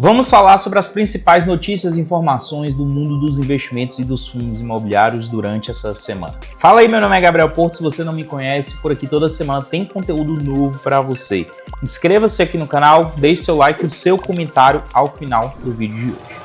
Vamos falar sobre as principais notícias e informações do mundo dos investimentos e dos fundos imobiliários durante essa semana. Fala aí, meu nome é Gabriel Porto, se você não me conhece, por aqui toda semana tem conteúdo novo para você. Inscreva-se aqui no canal, deixe seu like e o seu comentário ao final do vídeo de hoje.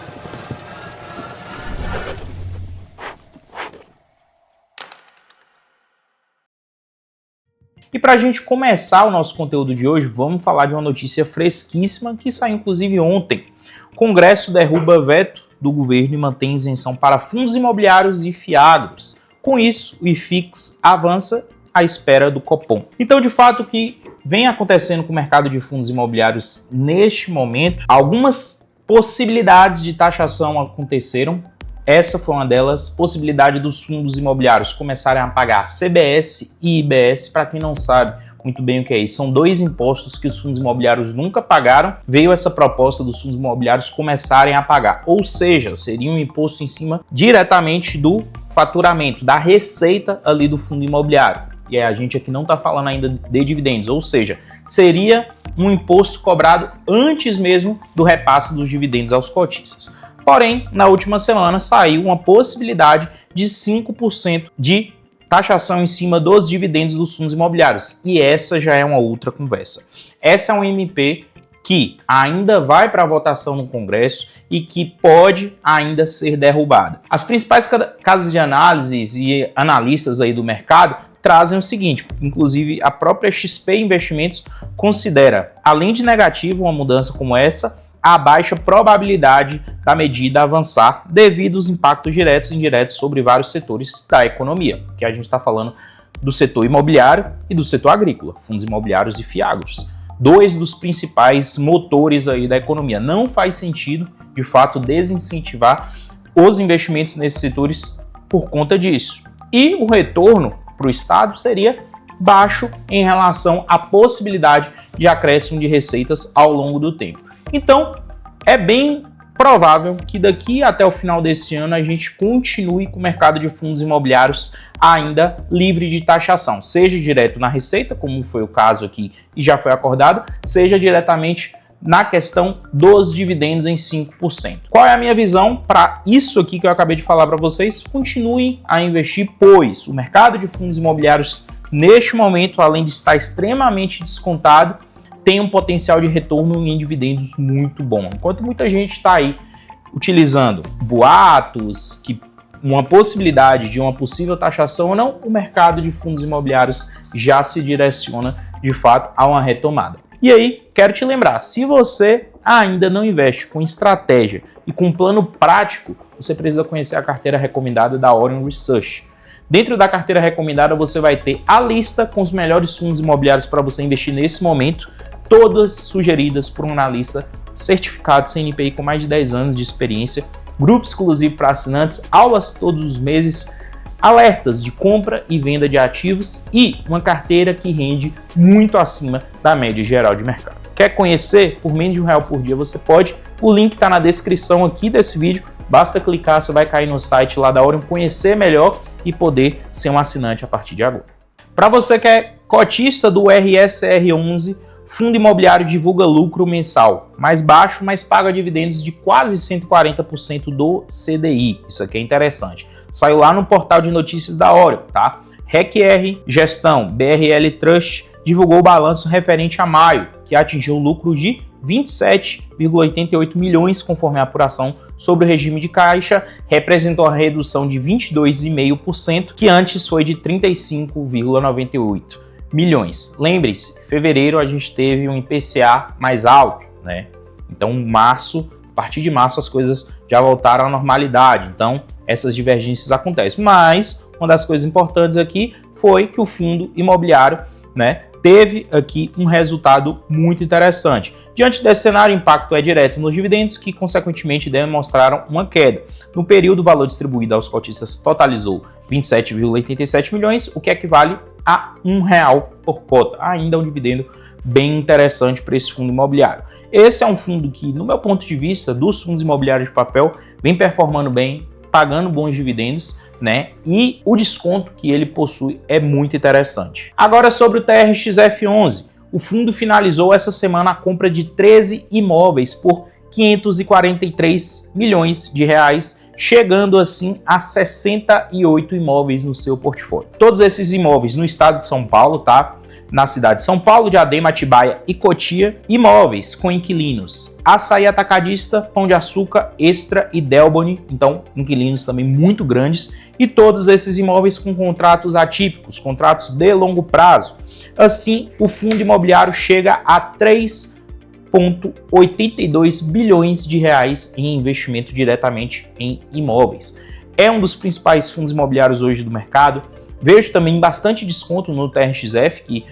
E para a gente começar o nosso conteúdo de hoje, vamos falar de uma notícia fresquíssima que saiu inclusive ontem. O Congresso derruba veto do governo e mantém isenção para fundos imobiliários e fiagros. Com isso, o IFIX avança à espera do Copom. Então, de fato, o que vem acontecendo com o mercado de fundos imobiliários neste momento, algumas possibilidades de taxação aconteceram. Essa foi uma delas, possibilidade dos fundos imobiliários começarem a pagar CBS e IBS. Para quem não sabe muito bem o que é isso, são dois impostos que os fundos imobiliários nunca pagaram. Veio essa proposta dos fundos imobiliários começarem a pagar, ou seja, seria um imposto em cima diretamente do faturamento, da receita ali do fundo imobiliário. E a gente aqui não está falando ainda de dividendos, ou seja, seria um imposto cobrado antes mesmo do repasse dos dividendos aos cotistas. Porém, na última semana saiu uma possibilidade de 5% de taxação em cima dos dividendos dos fundos imobiliários. E essa já é uma outra conversa. Essa é um MP que ainda vai para votação no Congresso e que pode ainda ser derrubada. As principais casas de análises e analistas aí do mercado trazem o seguinte, inclusive a própria XP Investimentos considera, além de negativo uma mudança como essa, a baixa probabilidade da medida avançar devido aos impactos diretos e indiretos sobre vários setores da economia, que a gente está falando do setor imobiliário e do setor agrícola, fundos imobiliários e fiagros, dois dos principais motores aí da economia. Não faz sentido, de fato, desincentivar os investimentos nesses setores por conta disso. E o retorno para o Estado seria baixo em relação à possibilidade de acréscimo de receitas ao longo do tempo. Então, é bem provável que daqui até o final desse ano a gente continue com o mercado de fundos imobiliários ainda livre de taxação, seja direto na receita, como foi o caso aqui e já foi acordado, seja diretamente na questão dos dividendos em 5%. Qual é a minha visão para isso aqui que eu acabei de falar para vocês? Continuem a investir, pois o mercado de fundos imobiliários, neste momento, além de estar extremamente descontado, tem um potencial de retorno em dividendos muito bom. Enquanto muita gente está aí utilizando boatos, que uma possibilidade de uma possível taxação ou não, o mercado de fundos imobiliários já se direciona de fato a uma retomada. E aí, quero te lembrar, se você ainda não investe com estratégia e com plano prático, você precisa conhecer a carteira recomendada da Orion Research. Dentro da carteira recomendada você vai ter a lista com os melhores fundos imobiliários para você investir nesse momento, todas sugeridas por um analista certificado CNPI com mais de 10 anos de experiência, grupo exclusivo para assinantes, aulas todos os meses, alertas de compra e venda de ativos e uma carteira que rende muito acima da média geral de mercado. Quer conhecer? Por menos de R$1 por dia você pode, o link está na descrição aqui desse vídeo, basta clicar, você vai cair no site lá da Orion, conhecer melhor e poder ser um assinante a partir de agora. Para você que é cotista do RSR11, fundo imobiliário divulga lucro mensal mais baixo, mas paga dividendos de quase 140% do CDI. Isso aqui é interessante. Saiu lá no portal de notícias da Orion, tá? RECR Gestão, BRL Trust, divulgou o balanço referente a maio, que atingiu um lucro de 27,88 milhões, conforme a apuração sobre o regime de caixa, representou a redução de 22,5%, que antes foi de 35,98 milhões. Lembre-se, em fevereiro a gente teve um IPCA mais alto, né? Então, a partir de março as coisas já voltaram à normalidade. Então, essas divergências acontecem. Mas uma das coisas importantes aqui foi que o fundo imobiliário, né, teve aqui um resultado muito interessante. Diante desse cenário, o impacto é direto nos dividendos, que consequentemente demonstraram uma queda. No período, o valor distribuído aos cotistas totalizou 27,87 milhões, o que equivale a R$1 por cota. Ainda um dividendo bem interessante para esse fundo imobiliário. Esse é um fundo que, no meu ponto de vista, dos fundos imobiliários de papel, vem performando bem, pagando bons dividendos, né? E o desconto que ele possui é muito interessante. Agora sobre o TRXF11. O fundo finalizou essa semana a compra de 13 imóveis por 543 milhões de reais, chegando assim a 68 imóveis no seu portfólio. Todos esses imóveis no estado de São Paulo, tá? Na cidade de São Paulo, Diadema, Atibaia e Cotia, imóveis com inquilinos Açaí Atacadista, Pão de Açúcar, Extra e Delboni, então inquilinos também muito grandes, e todos esses imóveis com contratos atípicos, contratos de longo prazo. Assim, o fundo imobiliário chega a 3,82 bilhões de reais em investimento diretamente em imóveis. É um dos principais fundos imobiliários hoje do mercado. Vejo também bastante desconto no TRXF, que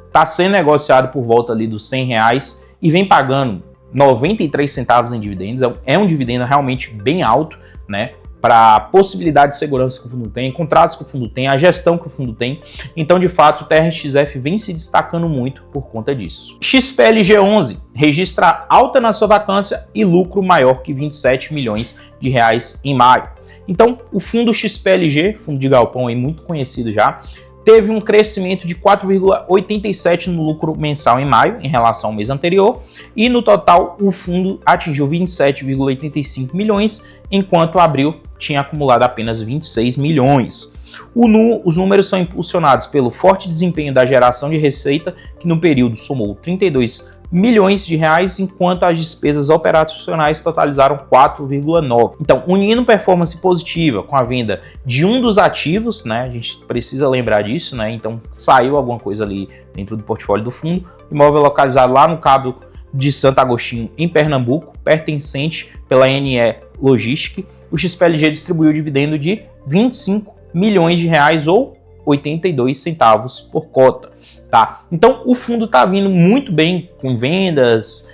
está sendo negociado por volta ali dos R$100 e vem pagando 93 centavos em dividendos. É um dividendo realmente bem alto, né? Para a possibilidade de segurança que o fundo tem, contratos que o fundo tem, a gestão que o fundo tem. Então, de fato, o TRXF vem se destacando muito por conta disso. XPLG11 registra alta na sua vacância e lucro maior que 27 milhões de reais em maio. Então, o fundo XPLG, fundo de galpão aí muito conhecido já, teve um crescimento de 4,87 no lucro mensal em maio, em relação ao mês anterior, e no total o fundo atingiu 27,85 milhões, enquanto abril tinha acumulado apenas 26 milhões. Os números são impulsionados pelo forte desempenho da geração de receita, que no período somou 32 milhões de reais, enquanto as despesas operacionais totalizaram 4,9. Então, unindo performance positiva com a venda de um dos ativos, né? A gente precisa lembrar disso, né? Então, saiu alguma coisa ali dentro do portfólio do fundo. Imóvel localizado lá no Cabo de Santo Agostinho, em Pernambuco, pertencente pela NE Logistic. O XPLG distribuiu dividendo de 25 milhões de reais ou 82 centavos por cota. Tá? Então o fundo está vindo muito bem com vendas,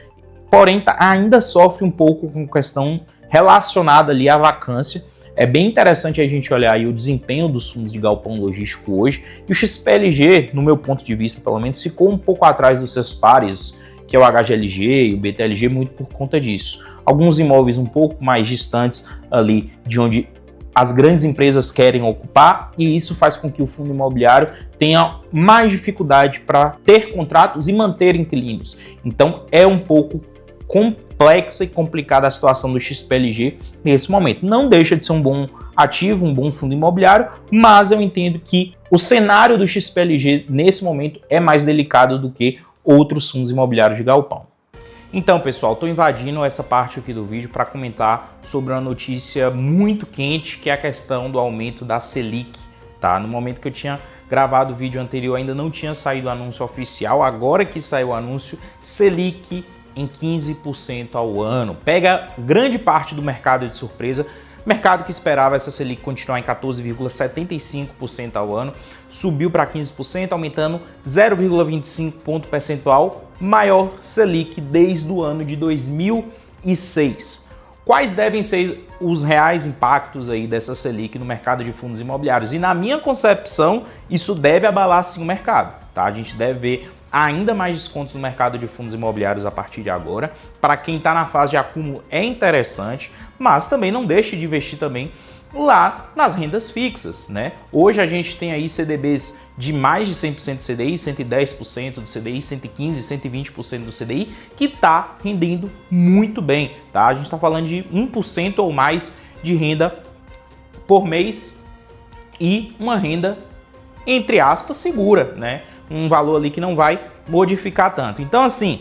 porém ainda sofre um pouco com questão relacionada ali à vacância. É bem interessante a gente olhar aí o desempenho dos fundos de galpão logístico hoje, e o XPLG, no meu ponto de vista pelo menos, ficou um pouco atrás dos seus pares, que é o HGLG e o BTLG, muito por conta disso. Alguns imóveis um pouco mais distantes ali de onde as grandes empresas querem ocupar, e isso faz com que o fundo imobiliário tenha mais dificuldade para ter contratos e manter inquilinos. Então é um pouco complexa e complicada a situação do XPLG nesse momento. Não deixa de ser um bom ativo, um bom fundo imobiliário, mas eu entendo que o cenário do XPLG nesse momento é mais delicado do que outros fundos imobiliários de galpão. Então, pessoal, estou invadindo essa parte aqui do vídeo para comentar sobre uma notícia muito quente, que é a questão do aumento da Selic, tá? No momento que eu tinha gravado o vídeo anterior, ainda não tinha saído o anúncio oficial. Agora que saiu o anúncio, Selic em 15% ao ano. Pega grande parte do mercado de surpresa. Mercado que esperava essa Selic continuar em 14,75% ao ano, subiu para 15%, aumentando 0,25 ponto percentual, maior Selic desde o ano de 2006. Quais devem ser os reais impactos aí dessa Selic no mercado de fundos imobiliários? E na minha concepção, isso deve abalar sim o mercado, tá? A gente deve ver ainda mais descontos no mercado de fundos imobiliários a partir de agora. Para quem está na fase de acúmulo é interessante, mas também não deixe de investir também lá nas rendas fixas, né? Hoje a gente tem aí CDBs de mais de 100% do CDI, 110% do CDI, 115%, 120% do CDI, que está rendendo muito bem, tá? A gente está falando de 1% ou mais de renda por mês e uma renda, entre aspas, segura, né? Um valor ali que não vai modificar tanto. Então, assim,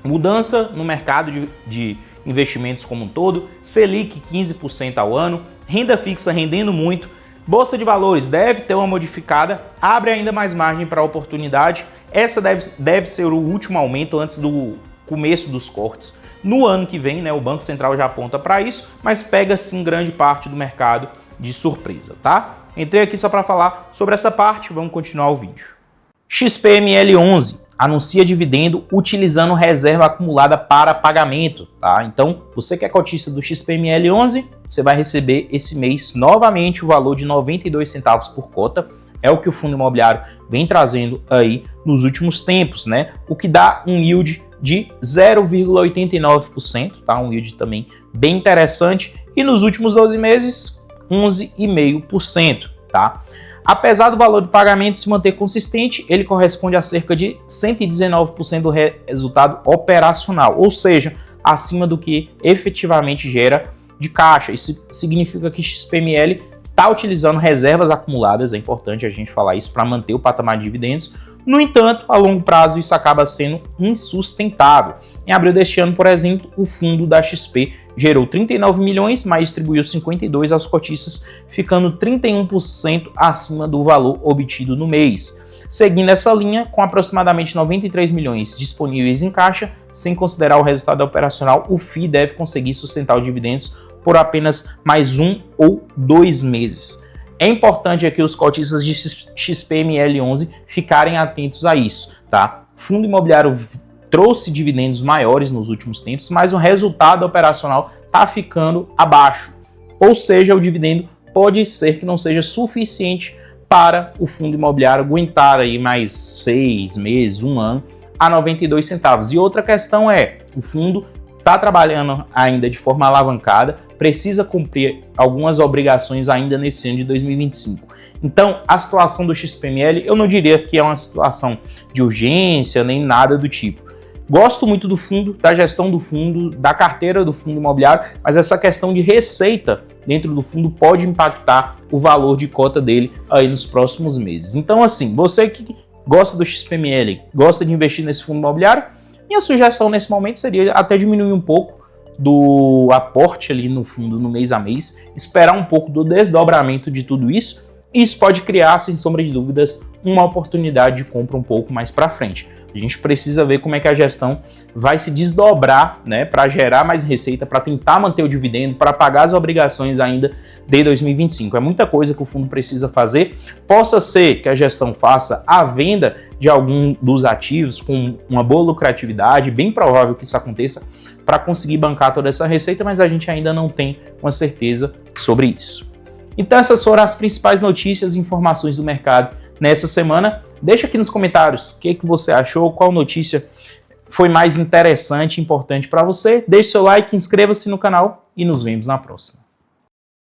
mudança no mercado de investimentos como um todo, Selic 15% ao ano, renda fixa rendendo muito, Bolsa de Valores deve ter uma modificada, abre ainda mais margem para oportunidade. Essa deve ser o último aumento antes do começo dos cortes. No ano que vem, né, o Banco Central já aponta para isso, mas pega sim grande parte do mercado de surpresa, tá? Entrei aqui só para falar sobre essa parte, vamos continuar o vídeo. XPML11 anuncia dividendo utilizando reserva acumulada para pagamento, tá? Então, você que é cotista do XPML11, você vai receber esse mês novamente o valor de 92 centavos por cota. É o que o fundo imobiliário vem trazendo aí nos últimos tempos, né? O que dá um yield de 0,89%, tá? Um yield também bem interessante. E nos últimos 12 meses, 11,5%, tá? Apesar do valor do pagamento se manter consistente, ele corresponde a cerca de 119% do resultado operacional, ou seja, acima do que efetivamente gera de caixa. Isso significa que XPML está utilizando reservas acumuladas, é importante a gente falar isso, para manter o patamar de dividendos. No entanto, a longo prazo isso acaba sendo insustentável. Em abril deste ano, por exemplo, o fundo da XP gerou 39 milhões, mas distribuiu 52 aos cotistas, ficando 31% acima do valor obtido no mês. Seguindo essa linha, com aproximadamente 93 milhões disponíveis em caixa, sem considerar o resultado operacional, o FII deve conseguir sustentar os dividendos por apenas mais 1 ou 2 meses. É importante aqui os cotistas de XPML11 ficarem atentos a isso, tá? O fundo imobiliário trouxe dividendos maiores nos últimos tempos, mas o resultado operacional está ficando abaixo. Ou seja, o dividendo pode ser que não seja suficiente para o fundo imobiliário aguentar aí mais 6 meses, 1 ano, a 92 centavos. E outra questão é, o fundo está trabalhando ainda de forma alavancada, precisa cumprir algumas obrigações ainda nesse ano de 2025. Então, a situação do XPML, eu não diria que é uma situação de urgência, nem nada do tipo. Gosto muito do fundo, da gestão do fundo, da carteira do fundo imobiliário, mas essa questão de receita dentro do fundo pode impactar o valor de cota dele aí nos próximos meses. Então, assim, você que gosta do XPML, gosta de investir nesse fundo imobiliário, minha sugestão nesse momento seria até diminuir um pouco do aporte ali no fundo no mês a mês, esperar um pouco do desdobramento de tudo isso. Isso pode criar, sem sombra de dúvidas, uma oportunidade de compra um pouco mais para frente. A gente precisa ver como é que a gestão vai se desdobrar, né, para gerar mais receita, para tentar manter o dividendo, para pagar as obrigações ainda de 2025. É muita coisa que o fundo precisa fazer. Possa ser que a gestão faça a venda de algum dos ativos com uma boa lucratividade, bem provável que isso aconteça, para conseguir bancar toda essa receita, mas a gente ainda não tem uma certeza sobre isso. Então essas foram as principais notícias e informações do mercado nessa semana. Deixa aqui nos comentários o que você achou, qual notícia foi mais interessante e importante para você. Deixe seu like, inscreva-se no canal e nos vemos na próxima.